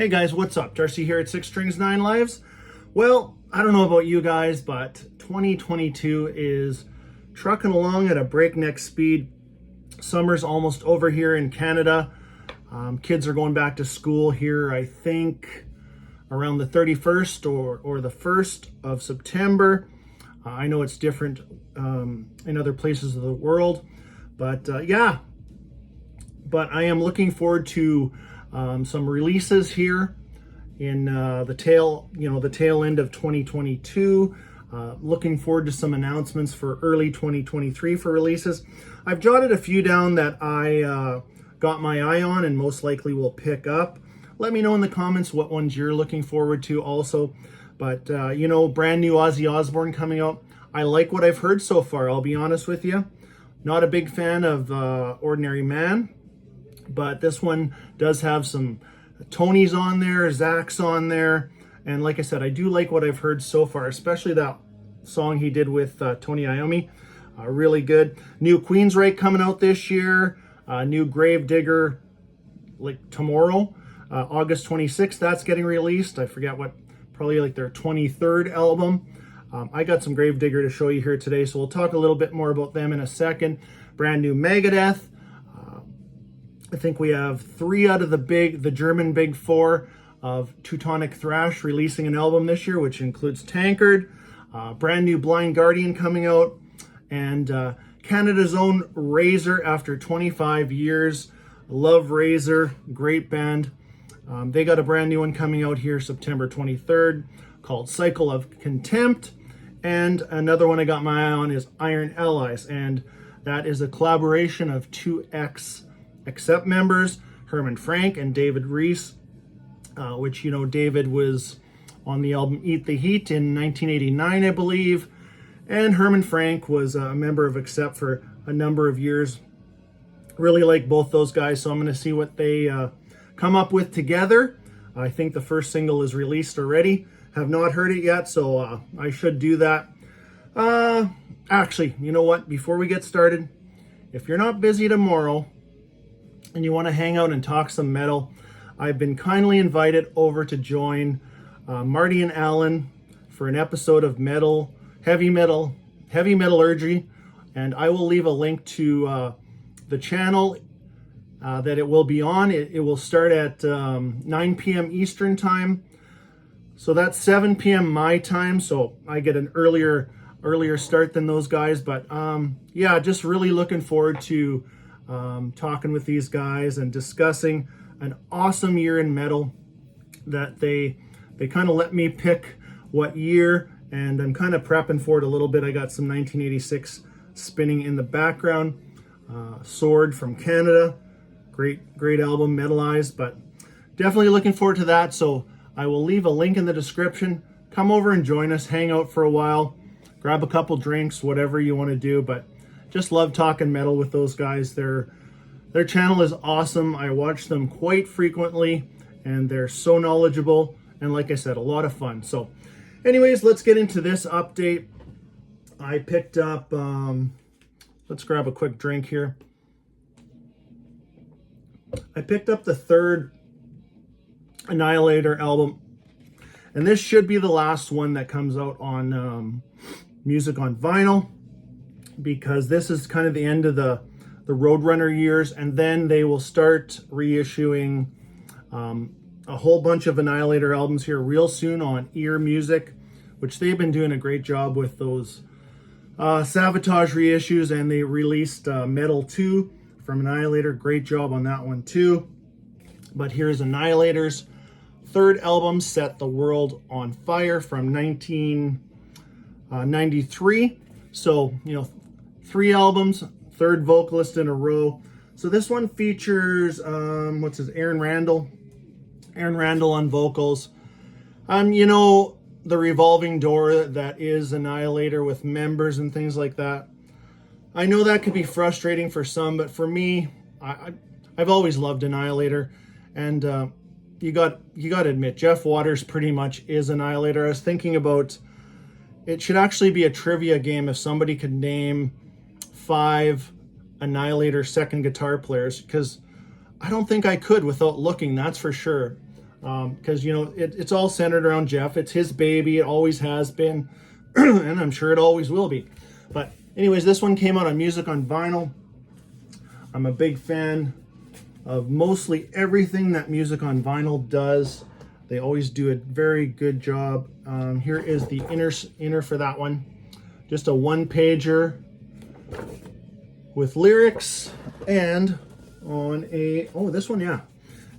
Hey guys, what's up? Darcy here at 6 Strings 9 Lives. Well, I don't know about you guys, but 2022 is trucking along at a breakneck speed. Summer's almost over here in Canada. Kids are going back to school here, I think, around the 31st or the 1st of September. I know it's different in other places of the world, but but I am looking forward to some releases here in the tail end of 2022. Looking forward to some announcements for early 2023 for releases. I've jotted a few down that I got my eye on and most likely will pick up. Let me know in the comments what ones you're looking forward to also. But brand new Ozzy Osbourne coming out. I like what I've heard so far, I'll be honest with you. Not a big fan of Ordinary Man, but this one does have some Tonys on there, Zach's on there, and like I said, I do like what I've heard so far, especially that song he did with Tony Iommi. Really good. New Queensryche coming out this year. New Gravedigger, like tomorrow, August 26th. That's getting released. I forget what, probably like their 23rd album. I got some Gravedigger to show you here today, so we'll talk a little bit more about them in a second. Brand new Megadeth. I think we have 3 out of the German Big 4 of Teutonic Thrash releasing an album this year, which includes Tankard, brand new Blind Guardian coming out, and Canada's own Razor after 25 years. Love Razor, great band. They got a brand new one coming out here September 23rd called Cycle of Contempt. And another one I got my eye on is Iron Allies, and that is a collaboration of 2 Accept members, Herman Frank and David Reese, which, David was on the album Eat the Heat in 1989, I believe, and Herman Frank was a member of Accept for a number of years. Really like both those guys, so I'm going to see what they come up with together. I think the first single is released already. Have not heard it yet, so I should do that. Actually, you know what? Before we get started, if you're not busy tomorrow and you want to hang out and talk some metal, I've been kindly invited over to join Marty and Alan for an episode of Heavy Metallürgy, and I will leave a link to the channel that it will be on. It will start at 9 p.m. Eastern time, so that's 7 p.m. my time, so I get an earlier start than those guys. But just really looking forward to talking with these guys and discussing an awesome year in metal that they kind of let me pick what year, and I'm kind of prepping for it a little bit. I got some 1986 spinning in the background. Sword from Canada, great album, Metalized, but definitely looking forward to that. So I will leave a link in the description. Come over and join us, hang out for a while, grab a couple drinks, whatever you want to do, but just love talking metal with those guys. Their channel is awesome. I watch them quite frequently, and they're so knowledgeable, and like I said, a lot of fun. So anyways, let's get into this update. I picked up, let's grab a quick drink here. I picked up the 3rd Annihilator album, and this should be the last one that comes out on music on vinyl, because this is kind of the end of the Roadrunner years, and then they will start reissuing a whole bunch of Annihilator albums here real soon on Ear Music, which they've been doing a great job with those Sabotage reissues, and they released Metal 2 from Annihilator. Great job on that one too. But here's Annihilator's 3rd album, Set the World on Fire, from 1993. So, 3 albums, 3rd vocalist in a row. So this one features, Aaron Randall on vocals. The revolving door that is Annihilator with members and things like that. I know that could be frustrating for some, but for me, I've always loved Annihilator, and you got to admit, Jeff Waters pretty much is Annihilator. I was thinking about, it should actually be a trivia game if somebody could name 5 Annihilator second guitar players, because I don't think I could without looking, that's for sure. because you know it's all centered around Jeff. It's his baby. It always has been, and I'm sure it always will be. But anyways, this one came out on Music on Vinyl. I'm a big fan of mostly everything that Music on Vinyl does. They always do a very good job. Here is the inner for that one. Just a one-pager with lyrics, and on this one, yeah.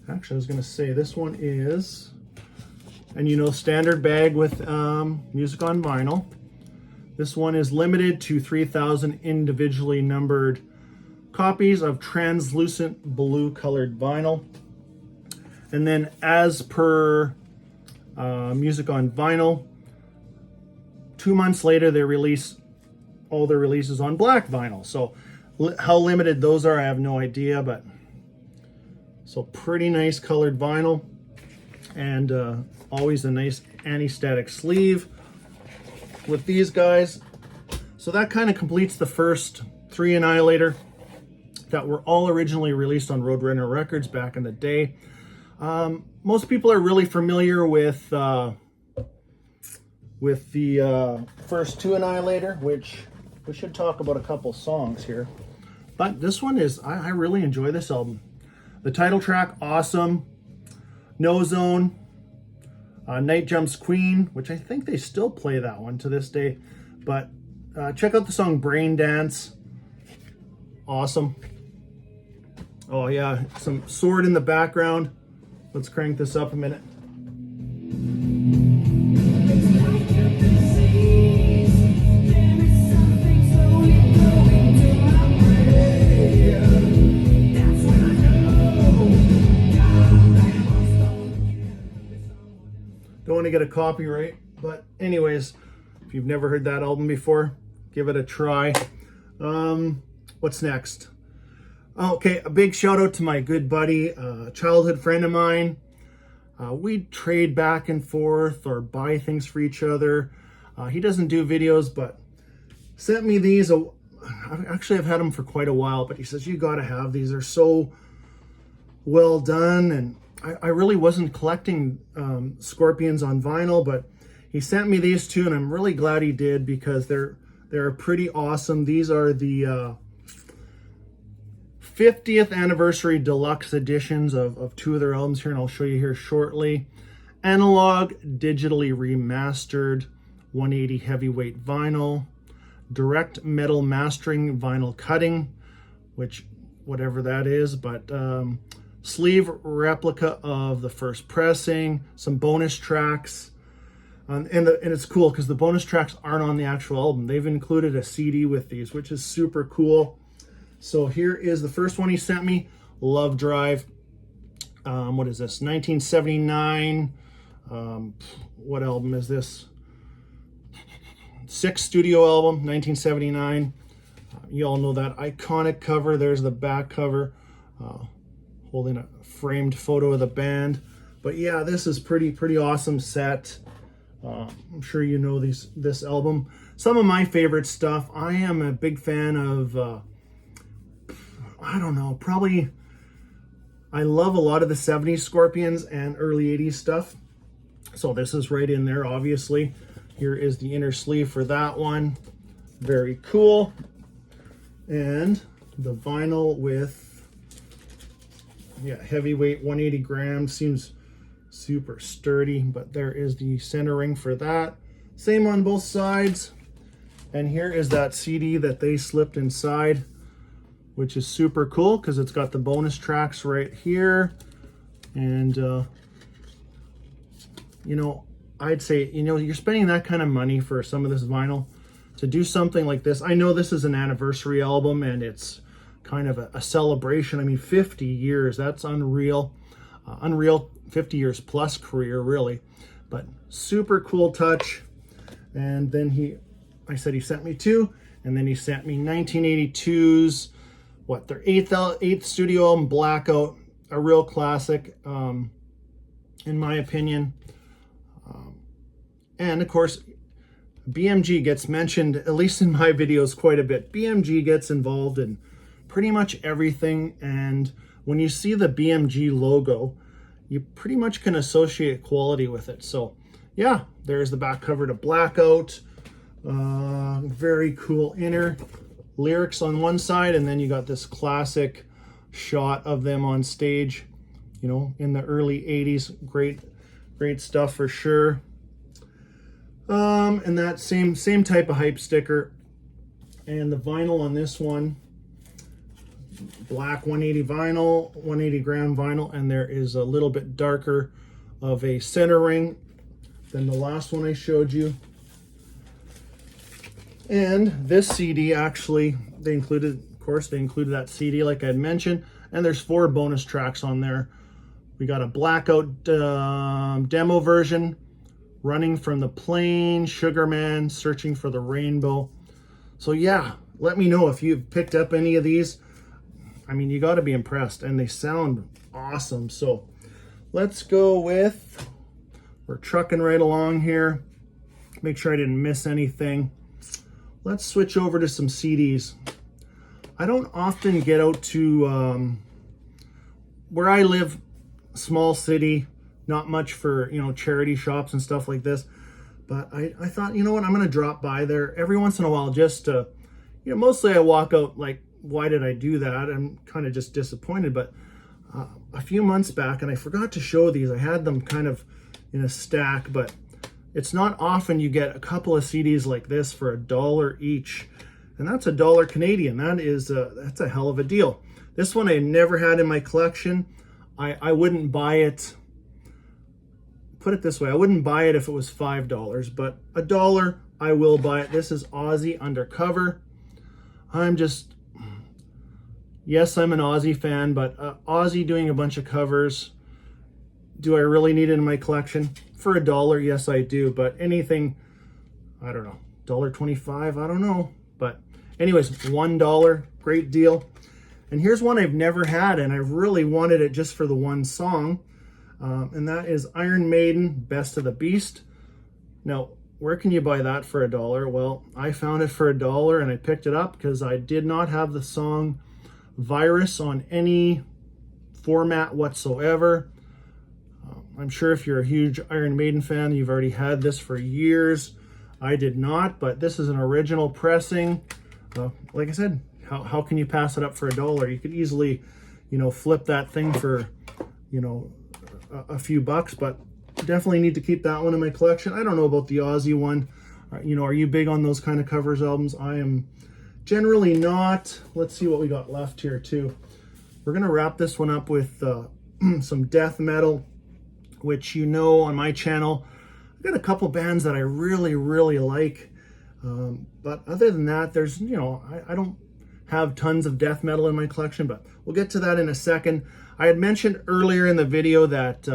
Actually, I was gonna say this one is, and you know, standard bag with Music on Vinyl. This one is limited to 3,000 individually numbered copies of translucent blue colored vinyl. And then as per Music on Vinyl, 2 months later they release all their releases on black vinyl. So how limited those are, I have no idea, but so pretty nice colored vinyl, and always a nice anti-static sleeve with these guys. So that kind of completes the first 3 Annihilator that were all originally released on Roadrunner Records back in the day. Most people are really familiar with the first 2 Annihilator, which we should talk about a couple songs here. But this one is, I really enjoy this album. The title track, awesome. No Zone, Night Jumps Queen, which I think they still play that one to this day. But check out the song Brain Dance. Awesome. Oh yeah, some sword in the background. Let's crank this up a minute. Don't want to get a copyright, but anyways, if you've never heard that album before, give it a try. What's next? Okay, a big shout out to my good buddy, childhood friend of mine. We trade back and forth or buy things for each other. He doesn't do videos, but sent me these. Actually, I've had them for quite a while, but he says, you got to have these. They're so well done. And I really wasn't collecting Scorpions on vinyl, but he sent me these two, and I'm really glad he did, because they're pretty awesome. These are the 50th anniversary deluxe editions of 2 of their albums here, and I'll show you here shortly. Analog, digitally remastered, 180 heavyweight vinyl, direct metal mastering vinyl cutting, which whatever that is, but sleeve replica of the first pressing, some bonus tracks, and it's cool because the bonus tracks aren't on the actual album. They've included a CD with these, which is super cool. So here is the first one he sent me, Love Drive. What is this? 1979. What album is this? 6th studio album, 1979. You all know that iconic cover. There's the back cover, holding a framed photo of the band. But yeah, this is pretty awesome set. I'm sure you know this album. Some of my favorite stuff. I am a big fan of, I don't know, probably, I love a lot of the 70s Scorpions and early 80s stuff. So this is right in there, obviously. Here is the inner sleeve for that one. Very cool. And the vinyl with, yeah, heavyweight, 180 grams. Seems super sturdy, but there is the center ring for that. Same on both sides. And here is that CD that they slipped inside, which is super cool because it's got the bonus tracks right here. And, you know, I'd say, you know, you're spending that kind of money for some of this vinyl to do something like this. I know this is an anniversary album and it's kind of a celebration. I mean, 50 years, that's unreal. Unreal 50 years plus career, really. But super cool touch. And then I said he sent me 2, and then he sent me 1982's, their 8th studio album, Blackout, a real classic, in my opinion. And of course, BMG gets mentioned, at least in my videos, quite a bit. BMG gets involved in pretty much everything, and when you see the BMG logo, you pretty much can associate quality with it. So yeah, there's the back cover to Blackout. Very cool inner lyrics on one side, and then you got this classic shot of them on stage, you know, in the early 80s. Great stuff for sure. And that same type of hype sticker, and the vinyl on this one, black 180 vinyl, 180 gram vinyl, and there is a little bit darker of a center ring than the last one I showed you. And this CD, actually, they included that CD like I had mentioned, and there's 4 bonus tracks on there. We got a Blackout demo version, Running from the Plane, Sugar Man, Searching for the Rainbow. So yeah, let me know if you've picked up any of these. I mean, you got to be impressed, and they sound awesome. So let's go with, we're trucking right along here. Make sure I didn't miss anything. Let's switch over to some CDs. I don't often get out to where I live, small city, not much for, you know, charity shops and stuff like this. But I thought, you know what, I'm going to drop by there every once in a while just to, you know, mostly I walk out like, why did I do that? I'm kind of just disappointed. But a few months back, and I forgot to show these, I had them kind of in a stack, but it's not often you get a couple of CDs like this for $1 each. And that's $1 Canadian. That's a hell of a deal. This one I never had in my collection. I wouldn't buy it. Put it this way, I wouldn't buy it if it was $5, but $1 I will buy it. This is Ozzy Undercover. Yes, I'm an Ozzy fan, but Ozzy doing a bunch of covers. Do I really need it in my collection? For $1, yes, I do. But anything, I don't know, $1.25, I don't know. But anyways, $1, great deal. And here's one I've never had, and I really wanted it just for the one song. And that is Iron Maiden, Best of the Beast. Now, where can you buy that for $1? Well, I found it for $1, and I picked it up because I did not have the song Virus on any format whatsoever. I'm sure if you're a huge Iron Maiden fan, you've already had this for years. I did not, but this is an original pressing. Like I said, how can you pass it up for $1? You could easily, you know, flip that thing for, you know, a few bucks, but definitely need to keep that one in my collection. I don't know about the Ozzy one. You know, are you big on those kind of covers albums? I am generally not. Let's see what we got left here too. We're gonna wrap this one up with some death metal, which, you know, on my channel, I've got a couple bands that I really like. But other than that, there's, you know, I don't have tons of death metal in my collection, but we'll get to that in a second. I had mentioned earlier in the video that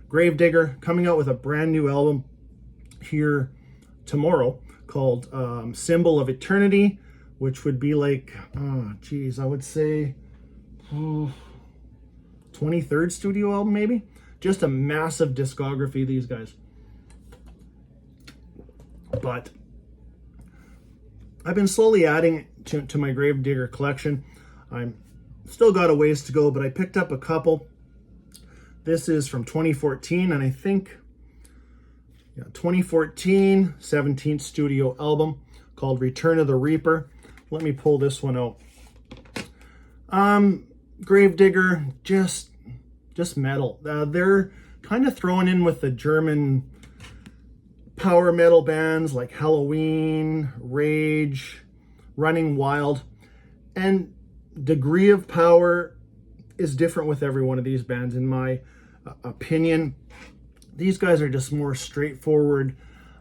Gravedigger coming out with a brand new album here tomorrow called Symbol of Eternity, which would be like, I would say 23rd studio album maybe. Just a massive discography, these guys. But I've been slowly adding to my Gravedigger collection. I'm still got a ways to go, but I picked up a couple. This is from 2014, and I think 2014 17th studio album called Return of the Reaper. Let me pull this one out. Gravedigger, just metal. They're kind of thrown in with the German power metal bands like Halloween, Rage, Running Wild, and degree of power is different with every one of these bands, in my opinion. These guys are just more straightforward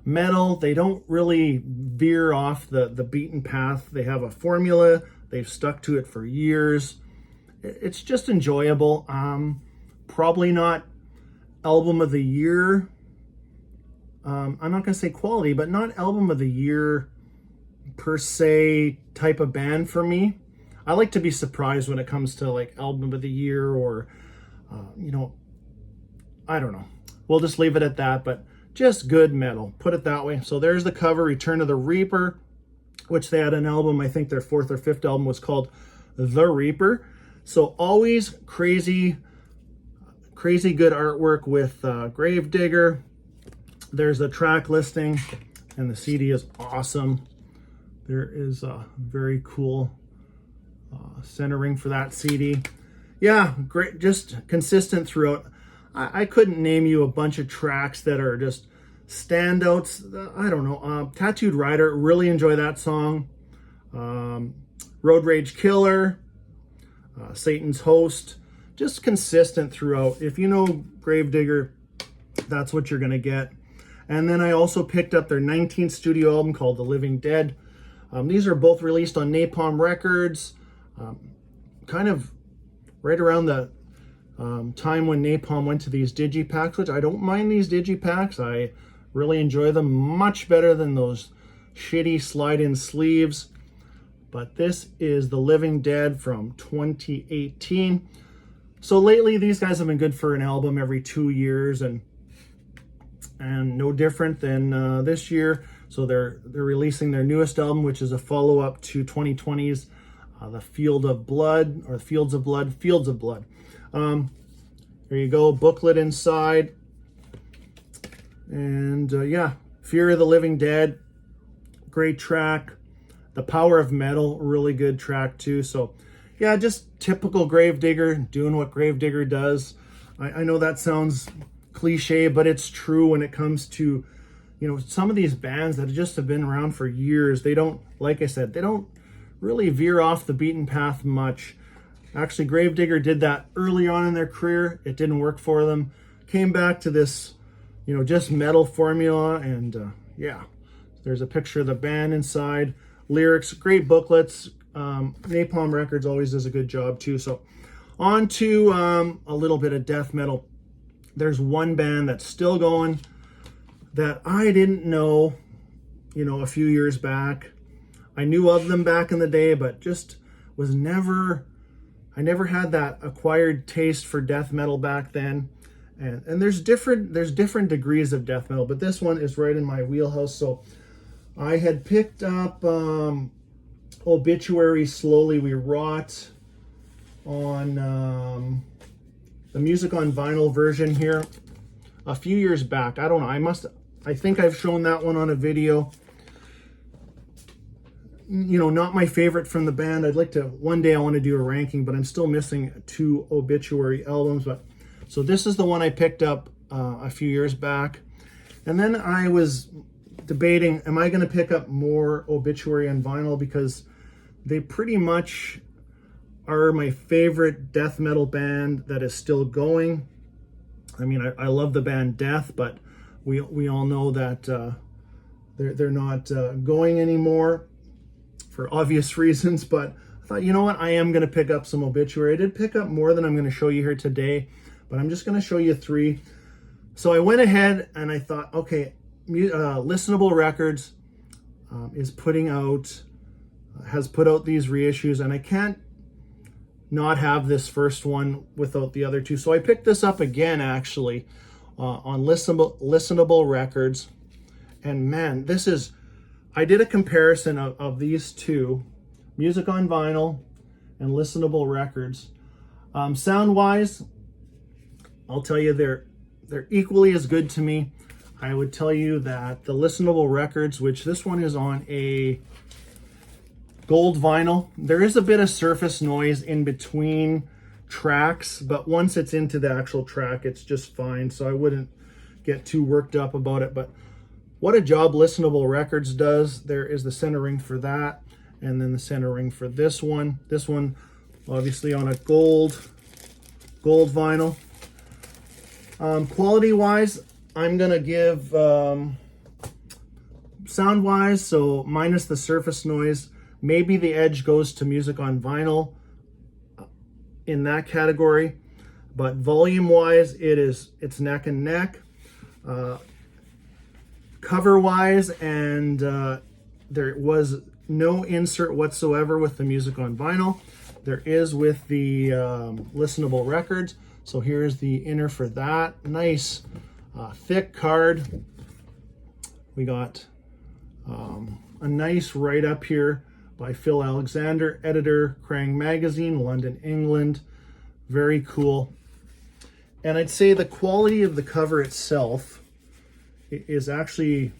metal. They don't really veer off the beaten path. They have a formula. They've stuck to it for years. It's just enjoyable. Probably not album of the year. I'm not going to say quality, but not album of the year per se type of band for me. I like to be surprised when it comes to like album of the year or, you know, I don't know. We'll just leave it at that, but just good metal, put it that way. So there's the cover, Return of the Reaper, which they had an album, I think their 4th or 5th album was called The Reaper. So always crazy crazy good artwork with Gravedigger. There's a track listing, and the CD is awesome. There is a very cool centering for that CD. Yeah, great, just consistent throughout. I couldn't name you a bunch of tracks that are just standouts. I don't know. Tattooed Rider, really enjoy that song. Road Rage Killer, Satan's Host, just consistent throughout. If you know Gravedigger, that's what you're gonna get. And then I also picked up their 19th studio album called The Living Dead. These are both released on Napalm Records, kind of right around the time when Napalm went to these digipacks, which I don't mind these digipacks. I really enjoy them much better than those shitty slide-in sleeves. But this is The Living Dead from 2018. So lately, these guys have been good for an album every 2 years, and no different than this year. So they're releasing their newest album, which is a follow-up to 2020's The Field of Blood, or Fields of Blood. There you go, booklet inside. And yeah, Fear of the Living Dead, great track. The Power of Metal, really good track too. So yeah, just typical Gravedigger, doing what Gravedigger does. I know that sounds cliche, but it's true when it comes to, you know, some of these bands that just have been around for years. They don't, like I said, they don't really veer off the beaten path much. Actually, Gravedigger did that early on in their career. It didn't work for them. Came back to this, you know, just metal formula, and yeah, there's a picture of the band inside. Lyrics, great booklets. Napalm Records always does a good job too. So on to a little bit of death metal. There's one band that's still going that I didn't know, you know, a few years back. I knew of them back in the day, but just was never, I never had that acquired taste for death metal back then. And there's different degrees of death metal, but this one is right in my wheelhouse. So I had picked up Obituary Slowly We Rot on the Music on Vinyl version here a few years back. I don't know, I think I've shown that one on a video. You know, not my favorite from the band. I'd like to, one day I want to do a ranking, but I'm still missing 2 Obituary albums. But so this is the one I picked up a few years back. And then I was debating, am I going to pick up more Obituary on vinyl, because they pretty much are my favorite death metal band that is still going. I mean, I love the band Death, but we all know that they're not going anymore for obvious reasons. But I thought, you know what, I am going to pick up some Obituary. I did pick up more than I'm going to show you here today, but I'm just going to show you 3. So I went ahead and I thought, okay, Listenable Records has put out these reissues, and I can't not have this first one without the other 2. So I picked this up again, actually, on Listenable Records. And man, I did a comparison of these 2, Music on Vinyl and Listenable Records. Sound-wise, I'll tell you, they're equally as good to me. I would tell you that the Listenable Records, which this one is on a gold vinyl, there is a bit of surface noise in between tracks, but once it's into the actual track, it's just fine. So I wouldn't get too worked up about it. But what a job Listenable Records does. There is the center ring for that, and then the center ring for this one. This one, obviously, on a gold vinyl. Quality-wise, I'm gonna give sound-wise, so minus the surface noise, maybe the edge goes to Music on Vinyl in that category, but volume-wise, it's neck and neck. Cover-wise, and there was no insert whatsoever with the Music on Vinyl. There is with the Listenable Records. So here's the inner for that. Nice thick card. We got a nice write-up here by Phil Alexander, editor, Krang Magazine, London, England. Very cool. And I'd say the quality of the cover itself is actually,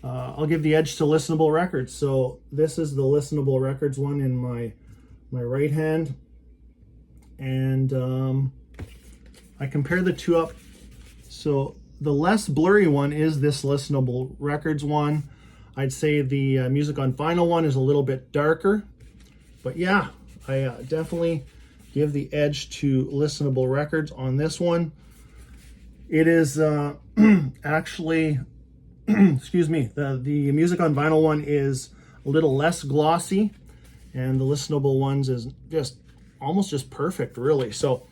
I'll give the edge to Listenable Records. So this is the Listenable Records one in my right hand. And I compare the two up. So the less blurry one is this Listenable Records one. I'd say the Music on Vinyl one is a little bit darker. But yeah, I definitely give the edge to Listenable Records on this one. It is actually, excuse me, the Music on Vinyl one is a little less glossy, and the Listenable ones is just almost just perfect, really. So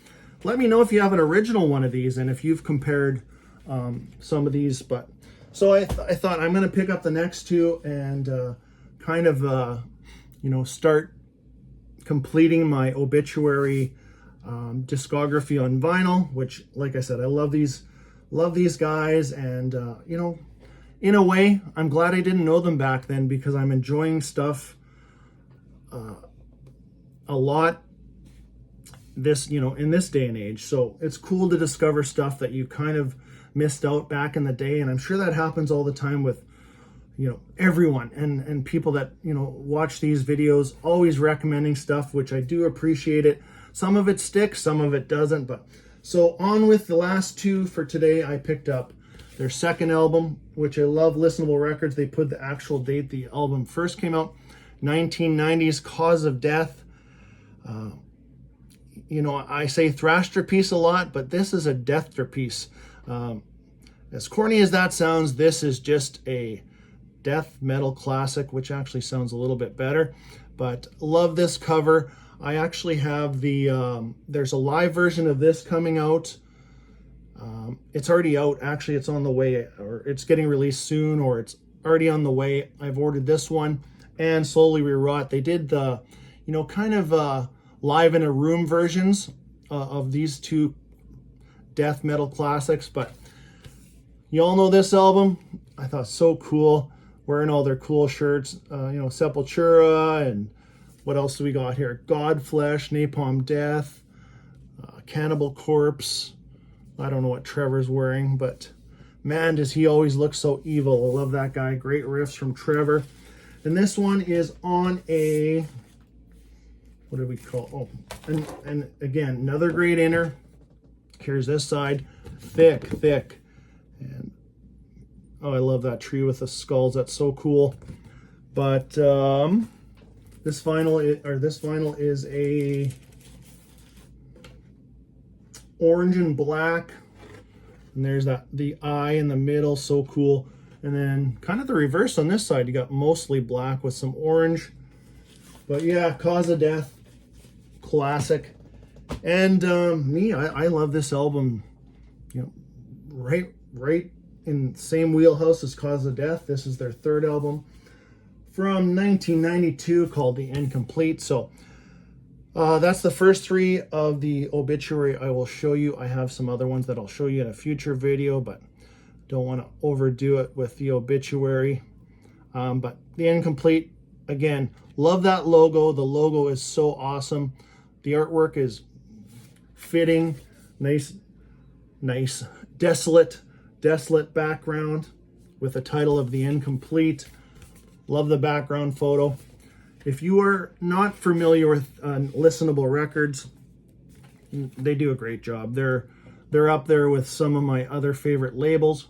let me know if you have an original one of these and if you've compared some of these. But so I thought I'm going to pick up the next two and kind of start completing my obituary discography on vinyl, which, like I said, I love these guys. And in a way, I'm glad I didn't know them back then, because I'm enjoying stuff a lot in this day and age. So it's cool to discover stuff that you kind of missed out back in the day. And I'm sure that happens all the time with everyone and people that watch these videos, always recommending stuff, which I do appreciate it. Some of it sticks, some of it doesn't. But so on with the last two for today. I picked up their second album, which I love. Listenable Records, they put the actual date the album first came out, 1990s, Cause of Death. I say thrashterpiece a lot, but this is a deathterpiece. As corny as that sounds, this is just a death metal classic, which actually sounds a little bit better. But love this cover. I actually have there's a live version of this coming out. It's already out. Actually, it's on the way, or it's getting released soon, or it's already on the way. I've ordered this one and Slowly Rewrought. They did the, kind of live in a room versions of these two death metal classics. But you all know this album. I thought so cool, wearing all their cool shirts, Sepultura, and what else do we got here? Godflesh, Napalm Death, Cannibal Corpse. I don't know what Trevor's wearing, but man, does he always look so evil. I love that guy. Great riffs from Trevor. And this one is on a, what do we call? Oh, and again, another great inner. Here's this side, thick. And oh, I love that tree with the skulls. That's so cool. But this vinyl is a orange and black, and there's the eye in the middle, so cool. And then kind of the reverse on this side, you got mostly black with some orange. But yeah, Cause of Death, classic. And I love this album. Right in the same wheelhouse as Cause of Death. This is their third album from 1992 called The Incomplete. So that's the first three of the obituary I will show you. I have some other ones that I'll show you in a future video, but don't want to overdo it with the obituary. But The Incomplete, again, love that logo. The logo is so awesome. The artwork is fitting, nice, desolate background with the title of The Incomplete. Love the background photo. If you are not familiar with Listenable Records, they do a great job. They're up there with some of my other favorite labels.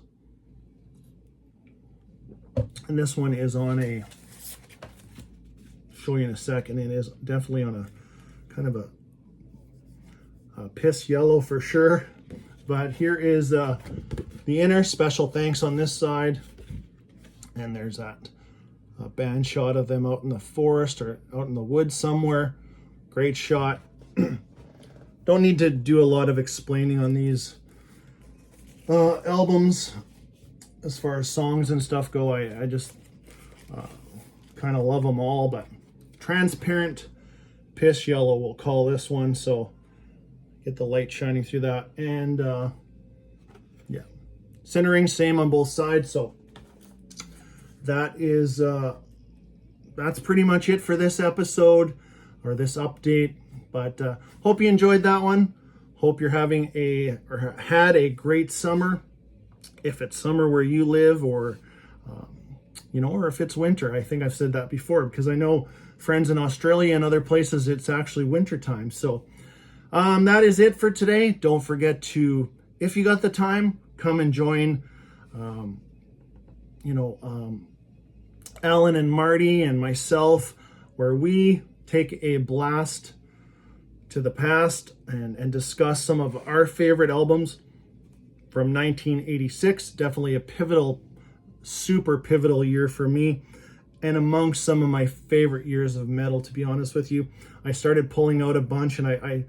And this one is on a, show you in a second, it is definitely on a kind of a piss yellow for sure. But here is the inner. Special thanks on this side. And there's that band shot of them out in the forest or out in the woods somewhere. Great shot. Don't need to do a lot of explaining on these albums as far as songs and stuff go. I just kind of love them all. But Transparent Piss Yellow, we'll call this one. So get the light shining through that. And yeah, centering same on both sides. So that is that's pretty much it for this episode or this update. But hope you enjoyed that one. Hope you're having or had a great summer. If it's summer where you live, or or if it's winter. I think I've said that before, because I know friends in Australia and other places, it's actually winter time. So that is it for today. Don't forget to, if you got the time, come and join Alan and Marty and myself, where we take a blast to the past and discuss some of our favorite albums from 1986. Definitely a super pivotal year for me, and amongst some of my favorite years of metal, to be honest with you. I started pulling out a bunch, and I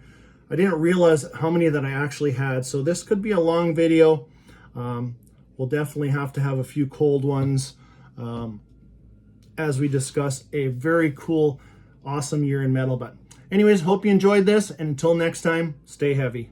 didn't realize how many that I actually had. So this could be a long video. We'll definitely have to have a few cold ones as we discuss a very cool, awesome year in metal. But anyways, hope you enjoyed this, and until next time, stay heavy.